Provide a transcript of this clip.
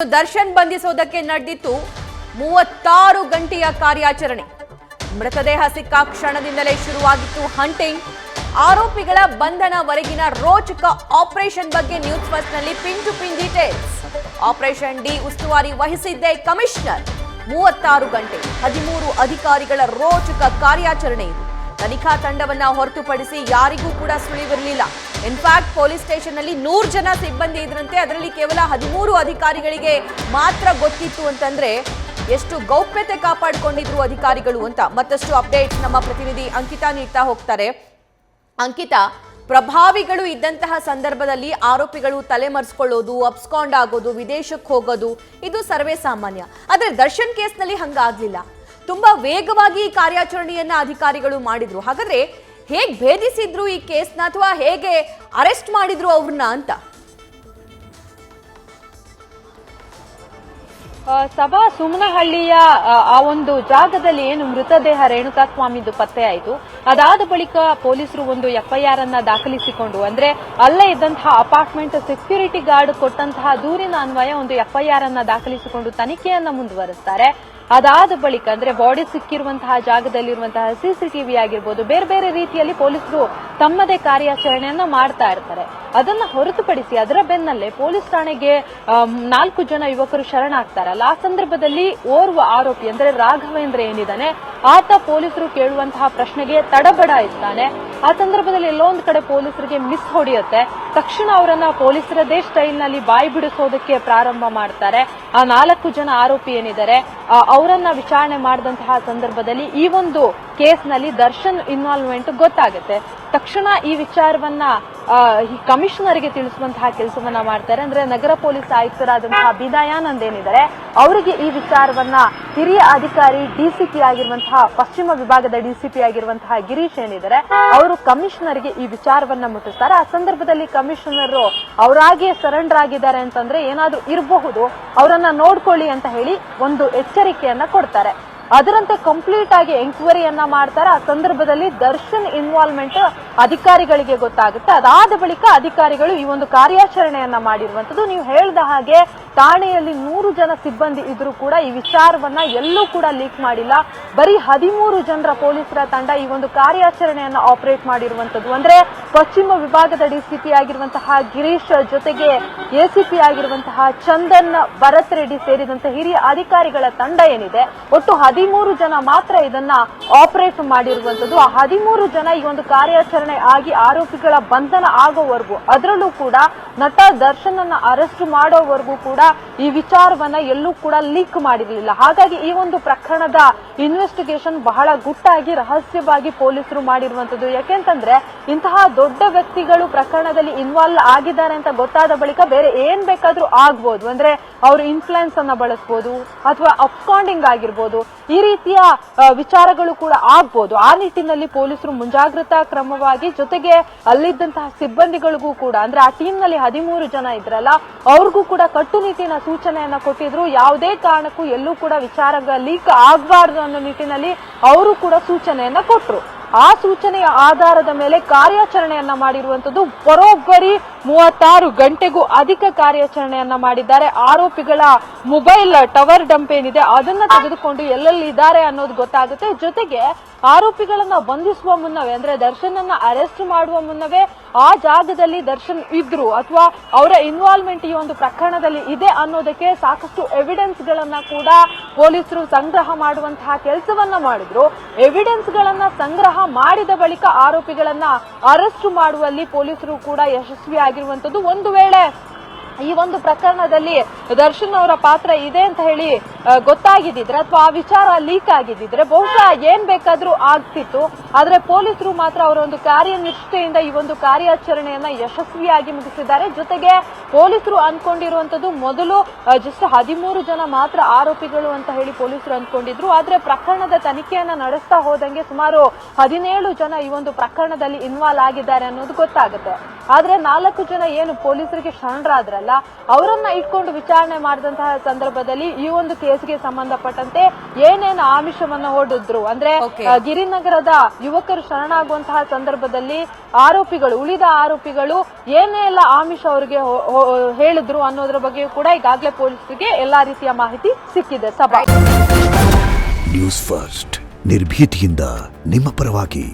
ದರ್ಶನ್ ಬಂಧಿಸೋದಕ್ಕೆ ನಡೆದಿತ್ತು 36 ಗಂಟೆಯ ಕಾರ್ಯಾಚರಣೆ. ಮೃತದೇಹ ಸಿಕ್ಕ ಕ್ಷಣದಿಂದಲೇ ಶುರುವಾಗಿತ್ತು ಹಂಟಿಂಗ್. ಆರೋಪಿಗಳ ಬಂಧನವರೆಗಿನ ರೋಚಕ ಆಪರೇಷನ್ ಬಗ್ಗೆ ನ್ಯೂಸ್ ಫಸ್ಟ್ ನಲ್ಲಿ pin to pin details. Operation D ಉಸ್ತುವಾರಿ ವಹಿಸಿದ್ದೇ ಕಮಿಷನರ್. 36 ಗಂಟೆ 13 ಅಧಿಕಾರಿಗಳ ರೋಚಕ ಕಾರ್ಯಾಚರಣೆ ಇದು. ತನಿಖಾ ತಂಡವನ್ನ ಹೊರತುಪಡಿಸಿ ಯಾರಿಗೂ ಕೂಡ ಸುಳಿವಿರಲಿಲ್ಲ. ಇನ್ಫ್ಯಾಕ್ಟ್ ಪೊಲೀಸ್ ಸ್ಟೇಷನ್ ನಲ್ಲಿ 100 ಜನ ಸಿಬ್ಬಂದಿ ಇದ್ರಂತೆ. ಅದರಲ್ಲಿ ಕೇವಲ 13 ಅಧಿಕಾರಿಗಳಿಗೆ ಮಾತ್ರ ಗೊತ್ತಿತ್ತು ಅಂತಂದ್ರೆ ಎಷ್ಟು ಗೌಪ್ಯತೆ ಕಾಪಾಡಿಕೊಂಡಿದ್ರು ಅಧಿಕಾರಿಗಳು ಅಂತ. ಮತ್ತಷ್ಟು ಅಪ್ಡೇಟ್ಸ್ ನಮ್ಮ ಪ್ರತಿನಿಧಿ ಅಂಕಿತಾ ನೀಡ್ತಾ ಹೋಗ್ತಾರೆ. ಅಂಕಿತಾ, ಪ್ರಭಾವಿಗಳು ಇದ್ದಂತಹ ಸಂದರ್ಭದಲ್ಲಿ ಆರೋಪಿಗಳು ತಲೆಮರೆಸ್ಕೊಳ್ಳೋದು, ಅಬ್ಸ್ಕಾಂಡ್ ಆಗೋದು, ವಿದೇಶಕ್ಕೆ ಹೋಗೋದು ಇದು ಸರ್ವೇ ಸಾಮಾನ್ಯ. ಆದ್ರೆ ದರ್ಶನ್ ಕೇಸ್ನಲ್ಲಿ ಹಂಗಾಗ್ಲಿಲ್ಲ. ತುಂಬಾ ವೇಗವಾಗಿ ಈ ಕಾರ್ಯಾಚರಣೆಯನ್ನ ಅಧಿಕಾರಿಗಳು ಮಾಡಿದ್ರು. ಹಾಗಾದ್ರೆ ಹೇಗೆ ಭೇದಿಸಿದ್ರು ಈ ಕೇಸ್ನ, ಅಥವಾ ಹೇಗೆ ಅರೆಸ್ಟ್ ಮಾಡಿದ್ರು ಅವ್ರನ್ನ ಅಂತ? ಸಭಾ ಸುಮನಹಳ್ಳಿಯ ಆ ಒಂದು ಜಾಗದಲ್ಲಿ ಏನು ಮೃತದೇಹ ರೇಣುಕಾಸ್ವಾಮಿದು ಪತ್ತೆ ಆಯಿತು, ಅದಾದ ಬಳಿಕ ಪೊಲೀಸರು ಒಂದು ಎಫ್ಐಆರ್ ಅನ್ನ ದಾಖಲಿಸಿಕೊಂಡು, ಅಂದ್ರೆ ಅಲ್ಲೇ ಇದ್ದಂತಹ ಅಪಾರ್ಟ್ಮೆಂಟ್ ಸೆಕ್ಯೂರಿಟಿ ಗಾರ್ಡ್ ಕೊಟ್ಟಂತಹ ದೂರಿನ ಅನ್ವಯ ಒಂದು ಎಫ್ಐಆರ್ ಅನ್ನ ದಾಖಲಿಸಿಕೊಂಡು ತನಿಖೆಯನ್ನ ಮುಂದುವರಿಸ್ತಾರೆ. ಅದಾದ ಬಳಿಕ ಅಂದ್ರೆ ಬಾಡಿ ಸಿಕ್ಕಿರುವಂತಹ ಜಾಗದಲ್ಲಿರುವಂತಹ ಸಿಸಿಟಿವಿ ಆಗಿರ್ಬೋದು, ಬೇರೆ ಬೇರೆ ರೀತಿಯಲ್ಲಿ ಪೊಲೀಸರು ತಮ್ಮದೇ ಕಾರ್ಯಾಚರಣೆಯನ್ನ ಮಾಡ್ತಾ ಇರ್ತಾರೆ. ಅದನ್ನ ಹೊರತುಪಡಿಸಿ ಅದರ ಬೆನ್ನಲ್ಲೇ ಪೊಲೀಸ್ ಠಾಣೆಗೆ 4 ಜನ ಯುವಕರು ಶರಣಾಗ್ತಾರಲ್ಲ, ಆ ಸಂದರ್ಭದಲ್ಲಿ ಓರ್ವ ಆರೋಪಿ ಅಂದ್ರೆ ರಾಘವೇಂದ್ರ ಏನಿದ್ದಾನೆ ಆತ ಪೊಲೀಸರು ಕೇಳುವಂತಹ ಪ್ರಶ್ನೆಗೆ ತಡಬಡಾಯಿಸ್ತಾನೆ. ಆ ಸಂದರ್ಭದಲ್ಲಿ ಎಲ್ಲೋ ಒಂದು ಕಡೆ ಪೊಲೀಸರಿಗೆ ಮಿಸ್ ಹೊಡೆಯುತ್ತೆ. ತಕ್ಷಣ ಅವರನ್ನ ಪೊಲೀಸರದೇ ಸ್ಟೈಲ್ ನಲ್ಲಿ ಬಾಯಿ ಬಿಡಿಸೋದಕ್ಕೆ ಪ್ರಾರಂಭ ಮಾಡ್ತಾರೆ. ಆ 4 ಜನ ಆರೋಪಿ ಏನಿದ್ದಾರೆ ಅವರನ್ನ ವಿಚಾರಣೆ ಮಾಡಿದಂತಹ ಸಂದರ್ಭದಲ್ಲಿ ಈ ಒಂದು ಕೇಸ್ನಲ್ಲಿ ದರ್ಶನ್ ಇನ್ವಾಲ್ವ್ಮೆಂಟ್ ಗೊತ್ತಾಗುತ್ತೆ. ತಕ್ಷಣ ಈ ವಿಚಾರವನ್ನ ಕಮಿಷನರ್ಗೆ ತಿಳಿಸುವಂತಹ ಕೆಲಸವನ್ನ ಮಾಡ್ತಾರೆ. ಅಂದ್ರೆ ನಗರ ಪೊಲೀಸ್ ಆಯುಕ್ತರಾದಂತಹ ಬಿದಾಯಾನಂದ್ ಏನಿದ್ದಾರೆ ಅವರಿಗೆ ಈ ವಿಚಾರವನ್ನ ಹಿರಿಯ ಅಧಿಕಾರಿ ಡಿಸಿಪಿ ಆಗಿರುವಂತಹ ಪಶ್ಚಿಮ ವಿಭಾಗದ ಡಿಸಿಪಿ ಆಗಿರುವಂತಹ ಗಿರೀಶ್ ಏನಿದ್ದಾರೆ ಅವರು ಕಮಿಷನರ್ಗೆ ಈ ವಿಚಾರವನ್ನ ಮುಟ್ಟಿಸ್ತಾರೆ. ಆ ಸಂದರ್ಭದಲ್ಲಿ ಕಮಿಷನರ್ ಅವರಾಗಿಯೇ ಸರೆಂಡರ್ ಆಗಿದ್ದಾರೆ ಅಂತಂದ್ರೆ ಏನಾದ್ರೂ ಇರಬಹುದು, ಅವರನ್ನ ನೋಡ್ಕೊಳ್ಳಿ ಅಂತ ಹೇಳಿ ಒಂದು ಎಚ್ಚರಿಕೆಯನ್ನ ಕೊಡ್ತಾರೆ. ಅದರಂತೆ ಕಂಪ್ಲೀಟ್ ಆಗಿ ಎಂಕ್ವೈರಿಯನ್ನ ಮಾಡ್ತಾರೆ. ಆ ಸಂದರ್ಭದಲ್ಲಿ ದರ್ಶನ್ ಇನ್ವಾಲ್ವ್ಮೆಂಟ್ ಅಧಿಕಾರಿಗಳಿಗೆ ಗೊತ್ತಾಗುತ್ತೆ. ಅದಾದ ಬಳಿಕ ಅಧಿಕಾರಿಗಳು ಈ ಒಂದು ಕಾರ್ಯಾಚರಣೆಯನ್ನ ಮಾಡಿರುವಂತದ್ದು. ನೀವು ಹೇಳಿದ ಹಾಗೆ ಠಾಣೆಯಲ್ಲಿ 100 ಜನ ಸಿಬ್ಬಂದಿ ಇದ್ರೂ ಕೂಡ ಈ ವಿಚಾರವನ್ನ ಎಲ್ಲೂ ಕೂಡ ಲೀಕ್ ಮಾಡಿಲ್ಲ. ಬರೀ 13 ಜನರ ಪೊಲೀಸರ ತಂಡ ಈ ಒಂದು ಕಾರ್ಯಾಚರಣೆಯನ್ನ ಆಪರೇಟ್ ಮಾಡಿರುವಂತದ್ದು. ಅಂದ್ರೆ ಪಶ್ಚಿಮ ವಿಭಾಗದ ಡಿಸಿಪಿ ಆಗಿರುವಂತಹ ಗಿರೀಶ್ ಜೊತೆಗೆ ಎಸಿಪಿ ಆಗಿರುವಂತಹ ಚಂದನ್, ಭರತ್ ರೆಡ್ಡಿ ಸೇರಿದಂತೆ ಹಿರಿಯ ಅಧಿಕಾರಿಗಳ ತಂಡ ಏನಿದೆ ಒಟ್ಟು 13 ಜನ ಮಾತ್ರ ಇದನ್ನ ಆಪರೇಟ್ ಮಾಡಿರುವಂತದ್ದು. ಆ 13 ಜನ ಈ ಒಂದು ಕಾರ್ಯಾಚರಣೆ ಆಗಿ ಆರೋಪಿಗಳ ಬಂಧನ ಆಗೋವರೆಗೂ, ಅದರಲ್ಲೂ ಕೂಡ ನಟ ದರ್ಶನ್ ಅನ್ನ ಅರೆಸ್ಟ್ ಮಾಡೋವರೆಗೂ ಕೂಡ ಈ ವಿಚಾರವನ್ನ ಎಲ್ಲೂ ಕೂಡ ಲೀಕ್ ಮಾಡಿರಲಿಲ್ಲ. ಹಾಗಾಗಿ ಈ ಒಂದು ಪ್ರಕರಣದ ಇನ್ವೆಸ್ಟಿಗೇಷನ್ ಬಹಳ ಗುಟ್ಟಾಗಿ ರಹಸ್ಯವಾಗಿ ಪೊಲೀಸರು ಮಾಡಿರುವಂತದ್ದು. ಯಾಕೆಂತಂದ್ರೆ ಇಂತಹ ದೊಡ್ಡ ವ್ಯಕ್ತಿಗಳು ಪ್ರಕರಣದಲ್ಲಿ ಇನ್ವಾಲ್ವ್ ಆಗಿದ್ದಾರೆ ಅಂತ ಗೊತ್ತಾದ ಬಳಿಕ ಬೇರೆ ಏನ್ ಬೇಕಾದ್ರೂ ಆಗ್ಬೋದು. ಅಂದ್ರೆ ಅವರು ಇನ್ಫ್ಲುಯೆನ್ಸ್ ಅನ್ನ ಬಳಸಬಹುದು ಅಥವಾ ಅಬ್ಸ್ಕಾಂಡಿಂಗ್ ಆಗಿರ್ಬೋದು, ಈ ರೀತಿಯ ವಿಚಾರಗಳು ಕೂಡ ಆಗ್ಬೋದು. ಆ ನಿಟ್ಟಿನಲ್ಲಿ ಪೊಲೀಸರು ಮುಂಜಾಗ್ರತಾ ಕ್ರಮವಾಗಿ, ಜೊತೆಗೆ ಅಲ್ಲಿದ್ದಂತಹ ಸಿಬ್ಬಂದಿಗಳಿಗೂ ಕೂಡ, ಅಂದ್ರೆ ಆ ಟೀಮ್ ನಲ್ಲಿ 13 ಜನ ಇದ್ರಲ್ಲ ಅವ್ರಿಗೂ ಕೂಡ ಕಟ್ಟುನಿಟ್ಟಿನ ಸೂಚನೆಯನ್ನ ಕೊಟ್ಟಿದ್ರು. ಯಾವುದೇ ಕಾರಣಕ್ಕೂ ಎಲ್ಲೂ ಕೂಡ ವಿಚಾರ ಲೀಕ್ ಆಗಬಾರ್ದು ಅನ್ನೋ ನಿಟ್ಟಿನಲ್ಲಿ ಅವರು ಕೂಡ ಸೂಚನೆಯನ್ನ ಕೊಟ್ರು. ಆ ಸೂಚನೆಯ ಆಧಾರದ ಮೇಲೆ ಕಾರ್ಯಾಚರಣೆಯನ್ನ ಮಾಡಿರುವಂತದ್ದು. ಬರೋಬ್ಬರಿ 36 ಗಂಟೆಗೂ ಅಧಿಕ ಕಾರ್ಯಾಚರಣೆಯನ್ನ ಮಾಡಿದ್ದಾರೆ. ಆರೋಪಿಗಳ ಮೊಬೈಲ್ ಟವರ್ ಡಂಪ್ ಏನಿದೆ ಅದನ್ನ ತೆಗೆದುಕೊಂಡು ಎಲ್ಲೆಲ್ಲಿ ಇದ್ದಾರೆ ಅನ್ನೋದು ಗೊತ್ತಾಗುತ್ತೆ. ಜೊತೆಗೆ ಆರೋಪಿಗಳನ್ನ ಬಂಧಿಸುವ ಮುನ್ನವೇ, ಅಂದ್ರೆ ದರ್ಶನ್ ಅನ್ನ ಅರೆಸ್ಟ್ ಮಾಡುವ ಮುನ್ನವೇ ಆ ಜಾಗದಲ್ಲಿ ದರ್ಶನ್ ಇದ್ರು ಅಥವಾ ಅವರ ಇನ್ವಾಲ್ವ್ಮೆಂಟ್ ಈ ಒಂದು ಪ್ರಕರಣದಲ್ಲಿ ಇದೆ ಅನ್ನೋದಕ್ಕೆ ಸಾಕಷ್ಟು ಎವಿಡೆನ್ಸ್ ಗಳನ್ನ ಕೂಡ ಪೊಲೀಸರು ಸಂಗ್ರಹ ಮಾಡುವಂತಹ ಕೆಲಸವನ್ನ ಮಾಡಿದ್ರು. ಎವಿಡೆನ್ಸ್ ಗಳನ್ನ ಸಂಗ್ರಹ ಮಾಡಿದ ಬಳಿಕ ಆರೋಪಿಗಳನ್ನ ಅರೆಸ್ಟ್ ಮಾಡುವಲ್ಲಿ ಪೊಲೀಸರು ಕೂಡ ಯಶಸ್ವಿ ಆಗಿರುವಂತದ್ದು. ಒಂದು ವೇಳೆ ಈ ಒಂದು ಪ್ರಕರಣದಲ್ಲಿ ದರ್ಶನ್ ಅವರ ಪಾತ್ರ ಇದೆ ಅಂತ ಹೇಳಿ ಗೊತ್ತಾಗಿದ್ದಿದ್ರೆ ಅಥವಾ ಆ ವಿಚಾರ ಲೀಕ್ ಆಗಿದ್ದಿದ್ರೆ ಬಹುಶಃ ಏನ್ ಬೇಕಾದ್ರೂ ಆಗ್ತಿತ್ತು. ಆದ್ರೆ ಪೊಲೀಸರು ಮಾತ್ರ ಅವರ ಒಂದು ಕಾರ್ಯನಿಷ್ಠೆಯಿಂದ ಈ ಒಂದು ಕಾರ್ಯಾಚರಣೆಯನ್ನ ಯಶಸ್ವಿಯಾಗಿ ಮುಗಿಸಿದ್ದಾರೆ. ಜೊತೆಗೆ ಪೊಲೀಸರು ಅನ್ಕೊಂಡಿರುವಂತದ್ದು ಮೊದಲು ಜಸ್ಟ್ 13 ಜನ ಮಾತ್ರ ಆರೋಪಿಗಳು ಅಂತ ಹೇಳಿ ಪೊಲೀಸರು ಅನ್ಕೊಂಡಿದ್ರು. ಆದ್ರೆ ಪ್ರಕರಣದ ತನಿಖೆಯನ್ನ ನಡೆಸ್ತಾ ಹೋದಂಗೆ ಸುಮಾರು 17 ಜನ ಈ ಒಂದು ಪ್ರಕರಣದಲ್ಲಿ ಇನ್ವಾಲ್ವ್ ಆಗಿದ್ದಾರೆ ಅನ್ನೋದು ಗೊತ್ತಾಗುತ್ತೆ. ಆದ್ರೆ 4 ಜನ ಏನು ಪೊಲೀಸರಿಗೆ ಶರಣರಾದ್ರಲ್ಲ ಇದ್ದಾರಲ್ಲ ಅವರನ್ನ ಇಟ್ಕೊಂಡು ವಿಚಾರಣೆ ಮಾಡಿದಂತಹ ಸಂದರ್ಭದಲ್ಲಿ ಈ ಒಂದು ಕೇಸ್ಗೆ ಸಂಬಂಧಪಟ್ಟಂತೆ ಏನೇನು ಆಮಿಷವನ್ನ ಹೊಡೆದ್ರು ಅಂದ್ರೆ ಗಿರಿನಗರದ ಯುವಕರು ಶರಣಾಗುವಂತಹ ಸಂದರ್ಭದಲ್ಲಿ ಉಳಿದ ಆರೋಪಿಗಳು ಏನೆಲ್ಲ ಆಮಿಷ ಅವರಿಗೆ ಹೇಳಿದ್ರು ಅನ್ನೋದ್ರ ಬಗ್ಗೆ ಕೂಡ ಈಗಾಗಲೇ ಪೊಲೀಸರಿಗೆ ಎಲ್ಲಾ ರೀತಿಯ ಮಾಹಿತಿ ಸಿಕ್ಕಿದೆ. ಸಭಾ ನ್ಯೂಸ್ ಫಸ್ಟ್ ನಿರ್ಭೀತಿಯಿಂದ ನಿಮ್ಮ ಪರವಾಗಿ.